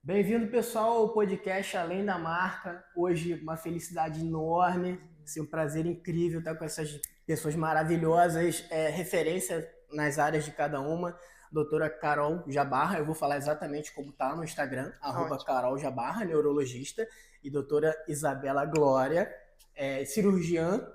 Bem-vindo, pessoal, ao podcast Além da Marca. Hoje, uma felicidade enorme, um prazer incrível estar com essas pessoas maravilhosas, referência nas áreas de cada uma. Doutora Carol Jabarra, eu vou falar exatamente como está no Instagram, @Carol Jabarra, neurologista, e doutora Isabela Glória, cirurgiã,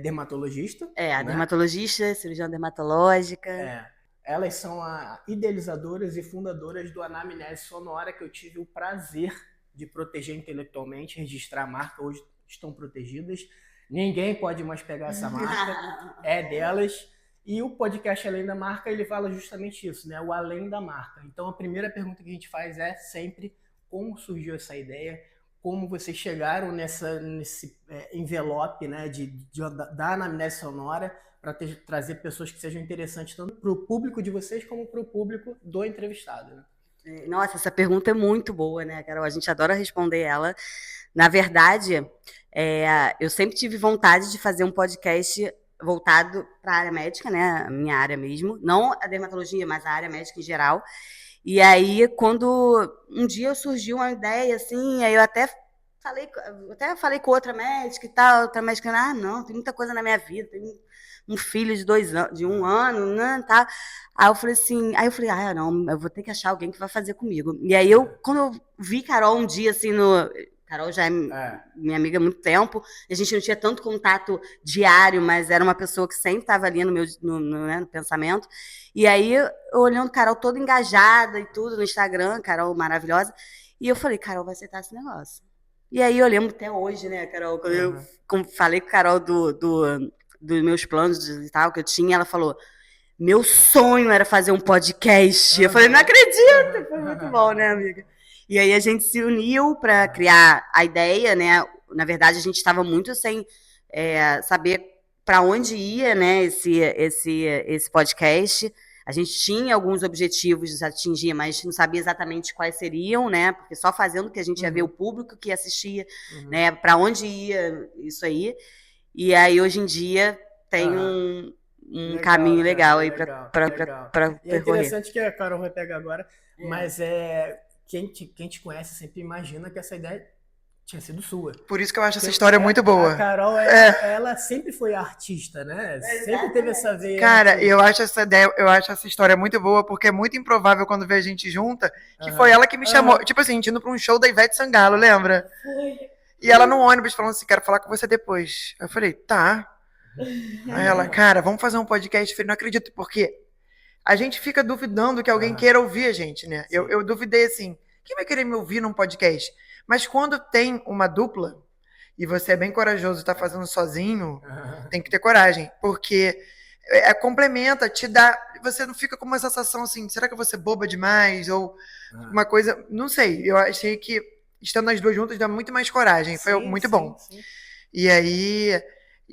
dermatologista. A dermatologista, cirurgiã dermatológica. Elas são idealizadoras e fundadoras do Anamnese Sonora, que eu tive o prazer de proteger intelectualmente, registrar a marca. Hoje estão protegidas. Ninguém pode mais pegar essa marca. É delas. E o podcast Além da Marca, ele fala justamente isso, né? O além da marca. Então, a primeira pergunta que a gente faz é sempre como surgiu essa ideia, como vocês chegaram nesse envelope, né, da Anamnese Sonora, para trazer pessoas que sejam interessantes tanto para o público de vocês como para o público do entrevistado. Né? Nossa, essa pergunta é muito boa, né, Carol? A gente adora responder ela. Na verdade, eu sempre tive vontade de fazer um podcast voltado para a área médica, né, a minha área mesmo, não a dermatologia, mas a área médica em geral. E aí, quando um dia surgiu uma ideia, assim, aí eu até falei com outra médica e tal, outra médica, não, tem muita coisa na minha vida, tem um filho de 1 ano, né, tá? Aí eu falei, não, eu vou ter que achar alguém que vai fazer comigo. E aí, quando eu vi Carol um dia, assim, Carol já é minha amiga há muito tempo, a gente não tinha tanto contato diário, mas era uma pessoa que sempre estava ali no pensamento. E aí, eu olhando Carol toda engajada e tudo no Instagram, Carol maravilhosa, e eu falei, Carol vai aceitar esse negócio. E aí eu lembro até hoje, né, Carol, quando eu falei com a Carol dos meus planos e tal, que eu tinha, ela falou, meu sonho era fazer um podcast. Eu falei, não acredito! Foi muito bom, né, amiga? E aí a gente se uniu para criar a ideia, né? Na verdade, a gente estava muito sem saber para onde ia, né, esse podcast. A gente tinha alguns objetivos a atingir, mas não sabia exatamente quais seriam, né? Porque só fazendo que a gente ia ver o público que assistia, né? Para onde ia isso aí. E aí, hoje em dia, tem um caminho legal aí para percorrer. E é interessante que a Carol vai pegar agora, mas quem te conhece sempre imagina que essa ideia tinha sido sua. Por isso que eu acho essa história muito boa. A Carol, ela sempre foi artista, né? Sempre teve essa veia. Cara, eu acho essa história muito boa, porque é muito improvável quando vê a gente junta, que foi ela que me chamou. Tipo assim, a gente indo pra um show da Ivete Sangalo, lembra? Foi. E ela no ônibus falando assim, quero falar com você depois. Eu falei, tá. Aí ela, cara, vamos fazer um podcast? Eu falei, não acredito, porque a gente fica duvidando que alguém queira ouvir a gente, né? Eu duvidei assim, quem vai querer me ouvir num podcast? Mas quando tem uma dupla, e você é bem corajoso e tá fazendo sozinho, tem que ter coragem, porque complementa, te dá, você não fica com uma sensação assim, será que eu vou ser boba demais? Ou uma coisa, não sei, eu achei que estando as duas juntas dá muito mais coragem, foi muito bom. Sim. E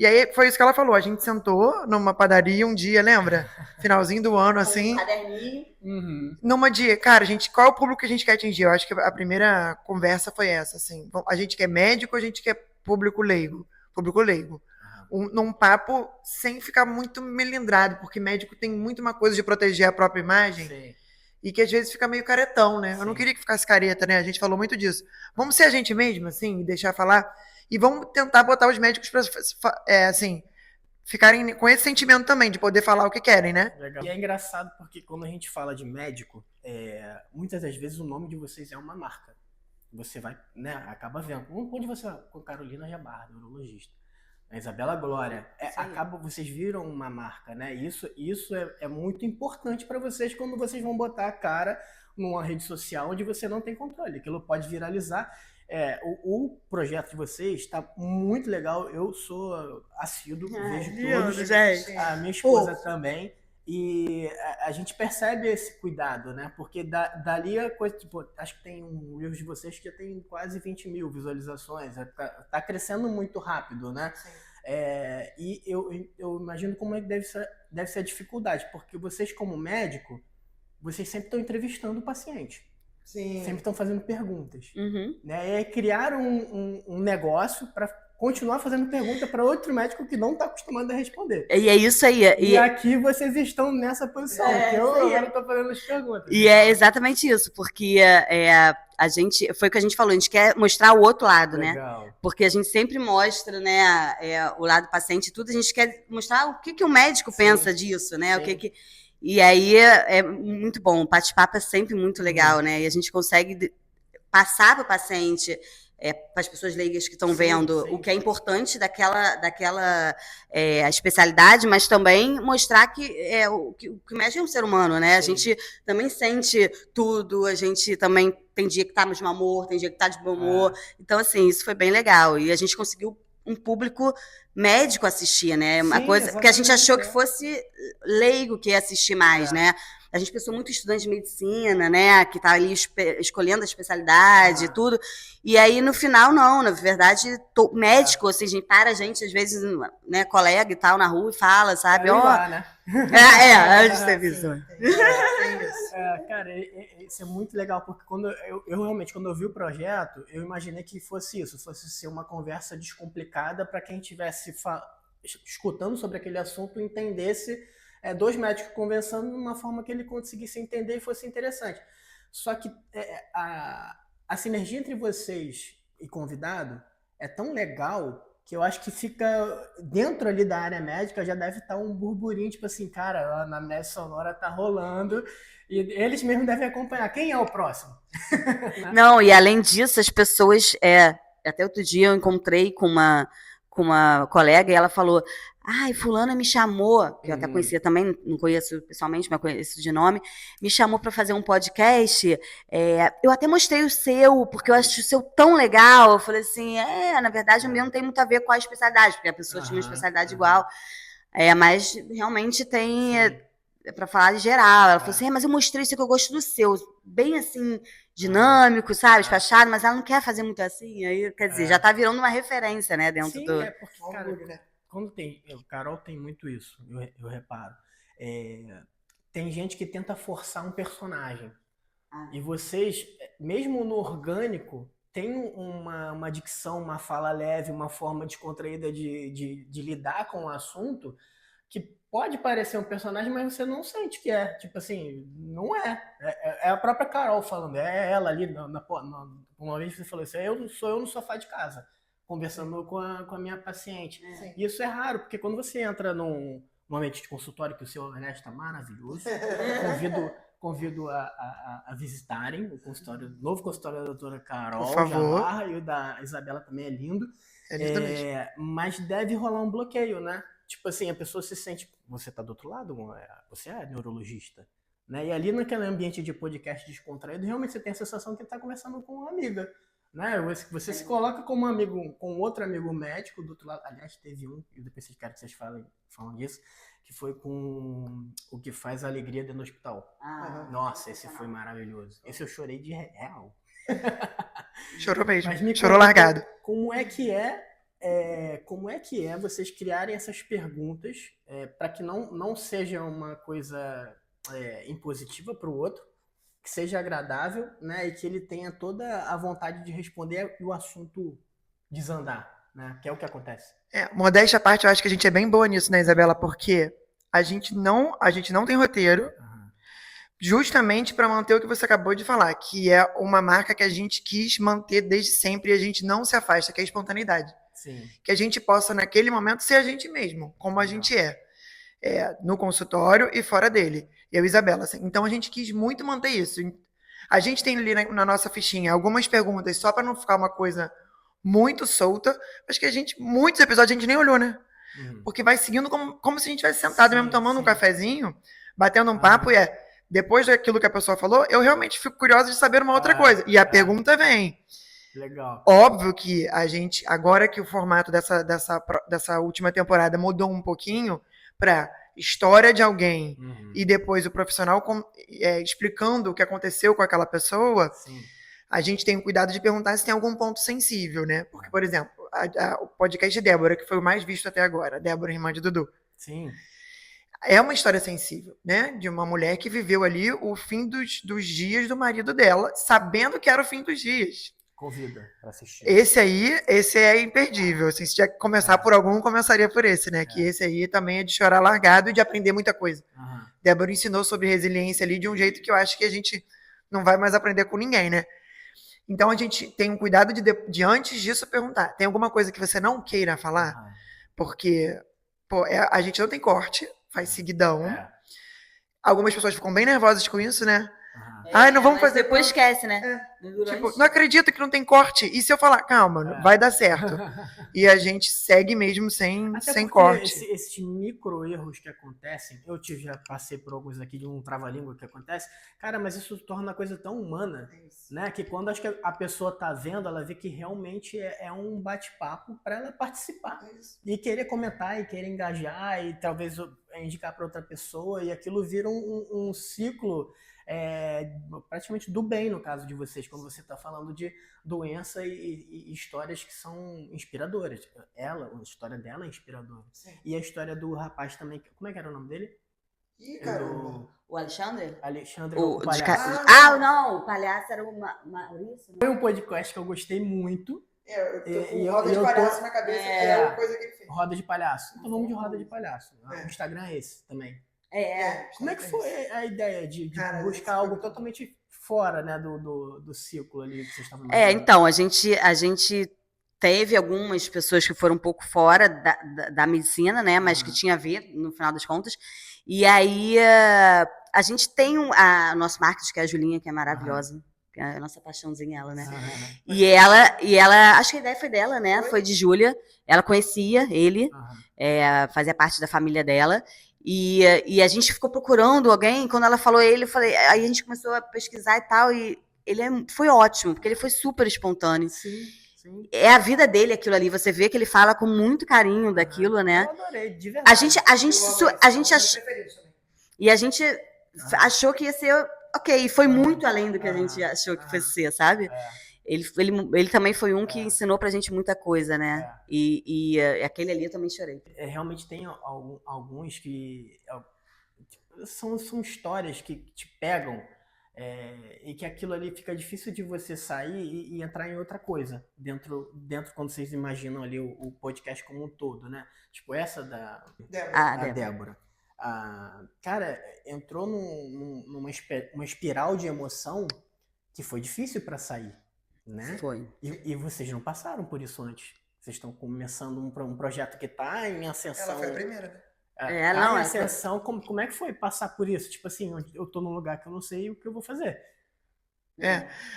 aí foi isso que ela falou, a gente sentou numa padaria um dia, lembra? Finalzinho do ano, assim. Um caderninho. Numa dia, cara, qual é o público que a gente quer atingir? Eu acho que a primeira conversa foi essa, assim. A gente quer médico ou a gente quer público leigo? Público leigo. Num papo sem ficar muito melindrado, porque médico tem muito uma coisa de proteger a própria imagem. Sim. E que às vezes fica meio caretão, né? Eu não queria que ficasse careta, né? A gente falou muito disso. Vamos ser a gente mesmo, assim, e deixar falar. E vamos tentar botar os médicos pra, assim, ficarem com esse sentimento também, de poder falar o que querem, né? Legal. E é engraçado porque quando a gente fala de médico, muitas das vezes o nome de vocês é uma marca. Você vai, né, acaba vendo. Onde você vai? Com Carolina Jabarra, neurologista. A Isabela Glória. Vocês viram uma marca, né? Isso é muito importante para vocês quando vocês vão botar a cara numa rede social onde você não tem controle. Aquilo pode viralizar. O projeto de vocês está muito legal. Eu sou assíduo, vejo todos. A minha esposa também. E a gente percebe esse cuidado, né? Porque dali a coisa, tipo, acho que tem um livro de vocês que já tem quase 20 mil visualizações. Tá crescendo muito rápido, né? E eu imagino como deve ser a dificuldade, porque vocês, como médico, vocês sempre estão entrevistando o paciente. Sim. Sempre estão fazendo perguntas. Né? E criaram um negócio para continuar fazendo pergunta para outro médico que não está acostumado a responder. E é isso aí. E aqui vocês estão nessa posição, que eu agora estou fazendo as perguntas. E é exatamente isso, porque foi o que a gente falou, a gente quer mostrar o outro lado, Legal. né? Porque a gente sempre mostra, né, o lado do paciente e tudo, a gente quer mostrar o que o médico pensa disso, né? O que E aí é muito bom, o bate-papo é sempre muito legal, né? E a gente consegue passar para o paciente, para as pessoas leigas que estão vendo, o que é importante daquela especialidade, mas também mostrar que o que mexe é um ser humano, né? A gente também sente tudo, a gente também tem dia que tá de mau humor, tem dia que tá de bom humor. Então, assim, isso foi bem legal. E a gente conseguiu um público médico assistir, né? Uma coisa que a gente achou que fosse leigo que ia assistir mais, né? A gente pensou muito em estudante de medicina, né? Que tá ali escolhendo a especialidade e tudo. E aí, no final, não. Na verdade, médico, assim, a gente para a gente, às vezes, né, colega e tal, na rua e fala, sabe? Né? Antes de ter visto. Cara, isso é muito legal, porque quando eu realmente, quando eu vi o projeto, eu imaginei que fosse isso, fosse ser uma conversa descomplicada para quem estivesse escutando sobre aquele assunto entendesse dois médicos conversando de uma forma que ele conseguisse entender e fosse interessante. Só que a sinergia entre vocês e convidado é tão legal que eu acho que fica dentro ali da área médica, já deve estar um burburinho, tipo assim, cara, a anamnese sonora tá rolando e eles mesmos devem acompanhar. Quem é o próximo? Não, e além disso, as pessoas... até outro dia eu encontrei com uma colega e ela falou: ai, fulana me chamou, que eu até conhecia também, não conheço pessoalmente, mas conheço de nome, me chamou para fazer um podcast, eu até mostrei o seu, porque eu acho o seu tão legal. Eu falei assim, na verdade o meu não tem muito a ver com a especialidade, porque a pessoa tinha uma especialidade igual, mas realmente tem... para falar de geral. Ela falou assim, mas eu mostrei isso que eu gosto do seu, bem assim, dinâmico, sabe, despachado, mas ela não quer fazer muito assim, aí, quer dizer, já tá virando uma referência, né, dentro do... Sim, porque, cara, quando o Carol tem muito isso, eu reparo. Tem gente que tenta forçar um personagem, e vocês, mesmo no orgânico, tem uma dicção, uma fala leve, uma forma descontraída de lidar com o assunto, que pode parecer um personagem, mas você não sente que é. Tipo assim, não é. É a própria Carol falando. É ela ali. Uma vez você falou assim, sou eu no sofá de casa, conversando com a minha paciente. E isso é raro, porque quando você entra num ambiente de consultório, que o seu Ernesto está maravilhoso, convido a visitarem o novo consultório da doutora Carol, por favor. Jamarra, e o da Isabela também é lindo. Mas deve rolar um bloqueio, né? Tipo assim, a pessoa se sente... Você tá do outro lado? Você é neurologista, né? E ali naquele ambiente de podcast descontraído, realmente você tem a sensação que tá conversando com uma amiga, né? Você se coloca como amigo, com outro amigo médico do outro lado. Aliás, teve um, e depois eu quero que vocês falam disso, que foi com o que faz a alegria dentro do hospital. Nossa, esse foi maravilhoso. Esse eu chorei de real. Chorou mesmo, chorou largado. Como é que é vocês criarem essas perguntas para que não seja uma coisa impositiva para o outro, que seja agradável, né, e que ele tenha toda a vontade de responder e o assunto desandar, né, que é o que acontece. Modéstia à parte, eu acho que a gente é bem boa nisso, né, Isabela, porque a gente não tem roteiro, justamente para manter o que você acabou de falar, que é uma marca que a gente quis manter desde sempre e a gente não se afasta, que é a espontaneidade. Sim. Que a gente possa, naquele momento, ser a gente mesmo, como a gente no consultório e fora dele. Eu e Isabela. Assim. Então, a gente quis muito manter isso. A gente tem ali na nossa fichinha algumas perguntas, só para não ficar uma coisa muito solta, mas que muitos episódios a gente nem olhou, né? Porque vai seguindo como se a gente tivesse sentado mesmo, tomando um cafezinho, batendo um papo, depois daquilo que a pessoa falou, eu realmente fico curiosa de saber uma outra coisa. E a pergunta vem. Legal. Óbvio que a gente, agora que o formato dessa última temporada mudou um pouquinho para história de alguém e depois o profissional explicando o que aconteceu com aquela pessoa, a gente tem o cuidado de perguntar se tem algum ponto sensível, né? Porque, por exemplo, o podcast de Débora, que foi o mais visto até agora, Débora, irmã de Dudu. Sim. É uma história sensível, né? De uma mulher que viveu ali o fim dos dias do marido dela, sabendo que era o fim dos dias. Convida para assistir. Esse é imperdível. Assim, se tinha que começar por algum, começaria por esse, né? Que esse aí também é de chorar largado e de aprender muita coisa. Débora ensinou sobre resiliência ali de um jeito que eu acho que a gente não vai mais aprender com ninguém, né? Então a gente tem um cuidado de antes disso perguntar. Tem alguma coisa que você não queira falar? Porque pô, a gente não tem corte, faz seguidão. Algumas pessoas ficam bem nervosas com isso, né? Ai, não vamos fazer. Depois esquece, né? Tipo, não acredito que não tem corte. E se eu falar, calma, vai dar certo. E a gente segue mesmo sem corte. Esses micro erros que acontecem, já passei por alguns aqui de um trava-língua que acontece, cara, mas isso torna a coisa tão humana, né? Que quando acho que a pessoa tá vendo, ela vê que realmente é um bate-papo para ela participar. E querer comentar, e querer engajar, e talvez indicar para outra pessoa, e aquilo vira um ciclo praticamente do bem, no caso de vocês, quando você está falando de doença e histórias que são inspiradoras. A história dela é inspiradora. Sim. E a história do rapaz também, como é que era o nome dele? Ih, caramba. O Alexandre? Alexandre, o palhaço. Não, o palhaço era o Maurício. Foi um podcast que eu gostei muito. Eu tô com roda de palhaço na cabeça, é a coisa que ele fez. Roda de palhaço. Então vamos de roda de palhaço. O Instagram é esse também. Como é que foi a ideia de buscar algo totalmente fora, né, do ciclo ali que vocês estavam imaginando? Então, a gente teve algumas pessoas que foram um pouco fora da medicina, né, mas que tinha a ver, no final das contas. E aí, a gente tem o nosso marketing, que é a Julinha, que é maravilhosa. Que é a nossa paixãozinha, ela, né? E ela, acho que a ideia foi dela, né? Foi de Júlia. Ela conhecia ele, fazia parte da família dela. E a gente ficou procurando alguém, quando ela falou ele, eu falei, aí a gente começou a pesquisar e tal, e ele foi ótimo, porque ele foi super espontâneo. Sim. É a vida dele aquilo ali, você vê que ele fala com muito carinho daquilo, né? Eu adorei, de verdade. A gente achou que ia ser ok, e foi muito além do que a gente achou que fosse ser, sabe? Ele também foi um que ensinou pra gente muita coisa, né? E aquele ali eu também chorei. Realmente tem alguns que são histórias que te pegam e que aquilo ali fica difícil de você sair e entrar em outra coisa dentro quando vocês imaginam ali o podcast como um todo, né? Tipo essa da Débora. Cara, entrou numa espiral de emoção que foi difícil pra sair. Né? Foi. E vocês não passaram por isso antes. Vocês estão começando um projeto que está em ascensão. Ela foi a primeira, né? Em ascensão, como é que foi passar por isso? Tipo assim, eu tô num lugar que eu não sei o que eu vou fazer.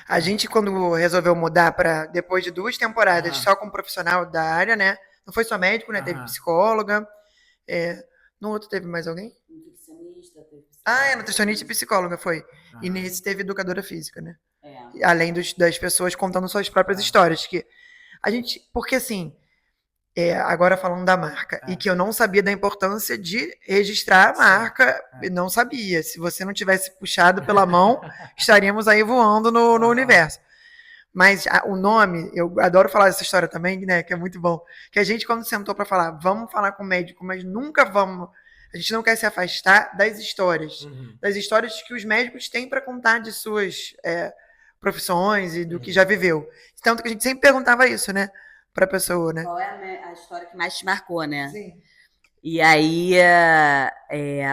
A gente quando resolveu mudar para depois de 2 temporadas só com um profissional da área, né? Não foi só médico, né? Teve psicóloga. No outro teve mais alguém? Nutricionista, nutricionista e psicóloga foi. E nesse teve educadora física, né? Além das pessoas contando suas próprias histórias. Que a gente, porque assim, agora falando da marca, e que eu não sabia da importância de registrar a marca, não sabia. Se você não tivesse puxado pela mão, estaríamos aí voando no universo. Mas o nome, eu adoro falar dessa história também, né, que é muito bom. Que a gente, quando sentou para falar, vamos falar com o médico, mas nunca vamos. A gente não quer se afastar das histórias. Das histórias que os médicos têm para contar de suas profissões e do que já viveu. Tanto que a gente sempre perguntava isso, né? Pra pessoa, né? Qual é a história que mais te marcou, né? Sim. E aí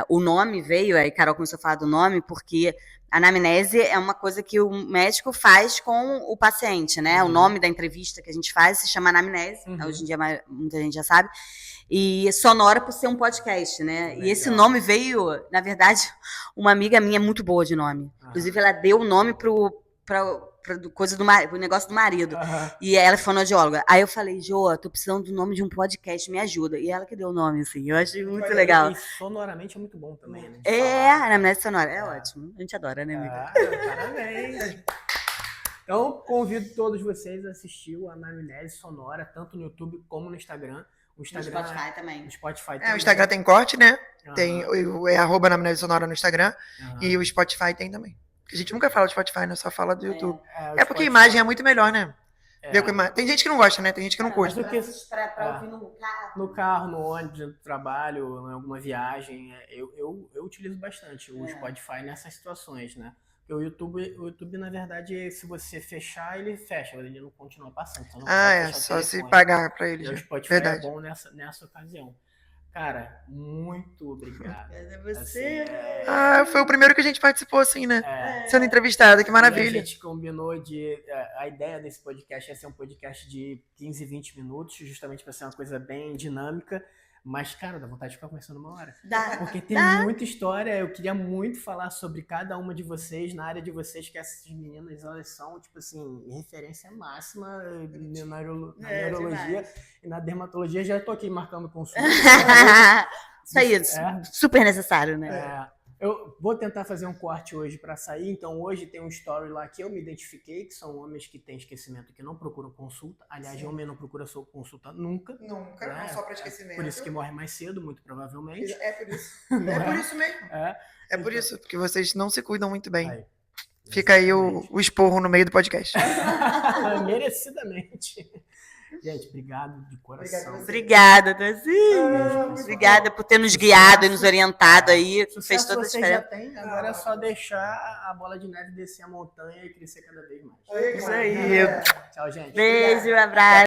o nome veio, aí Carol começou a falar do nome, porque a anamnese é uma coisa que o médico faz com o paciente, né? O nome da entrevista que a gente faz se chama anamnese, hoje em dia muita gente já sabe, e sonora por ser um podcast, né? Legal. E esse nome veio, na verdade, uma amiga minha muito boa de nome. Inclusive, ela deu o nome pro negócio do marido. E ela é fonoaudióloga. Aí eu falei, Jô, tô precisando do nome de um podcast, me ajuda. E ela que deu o nome, assim. Eu achei muito legal. E sonoramente é muito bom também, né? A anamnese sonora. É ótimo. A gente adora, né, amiga? Parabéns. Então, convido todos vocês a assistir o Anamnese Sonora, tanto no YouTube como no Instagram. No Spotify também. No Spotify também. O Instagram tem corte, né? Tem @anamnese sonora no Instagram. E o Spotify tem também. A gente nunca fala de Spotify, né? Só fala do YouTube. Porque a imagem é muito melhor, né? Tem gente que não gosta, né? Tem gente que não curte. Pra ouvir no carro. No carro, no ônibus, no trabalho, em alguma viagem. Eu utilizo bastante o Spotify nessas situações, né? Porque o YouTube, na verdade, se você fechar, ele fecha, ele não continua passando. Então não só se pagar pra ele. O Spotify é bom nessa ocasião. Cara, muito obrigado. É você. Foi o primeiro que a gente participou, assim, né? É, Sendo entrevistada, que a maravilha. gente combinou a ideia desse podcast é ser um podcast de 15, 20 minutos, justamente para ser uma coisa bem dinâmica. Mas, cara, dá vontade de ficar conversando uma hora. Porque tem muita história. Eu queria muito falar sobre cada uma de vocês, na área de vocês, que essas meninas, elas são, tipo assim, referência máxima na neurologia e na dermatologia. Já tô aqui marcando consulta. Isso aí, super necessário, né? Eu vou tentar fazer um corte hoje para sair. Então, hoje tem um story lá que eu me identifiquei, que são homens que têm esquecimento e que não procuram consulta. Aliás, homem não procura sua consulta nunca. Nunca, né? não só para esquecimento. Por isso que morre mais cedo, muito provavelmente. É por isso. É por isso mesmo. É por isso, porque vocês não se cuidam muito bem. Aí, Fica aí o esporro no meio do podcast. merecidamente. Gente, obrigado de coração. Obrigada, Dazinho. Obrigada por ter nos guiado e nos orientado aí. Fez toda a você diferença. já tem, agora é só deixar a bola de neve descer a montanha e crescer cada vez mais. Isso aí. Tchau, gente. Beijo, abraço.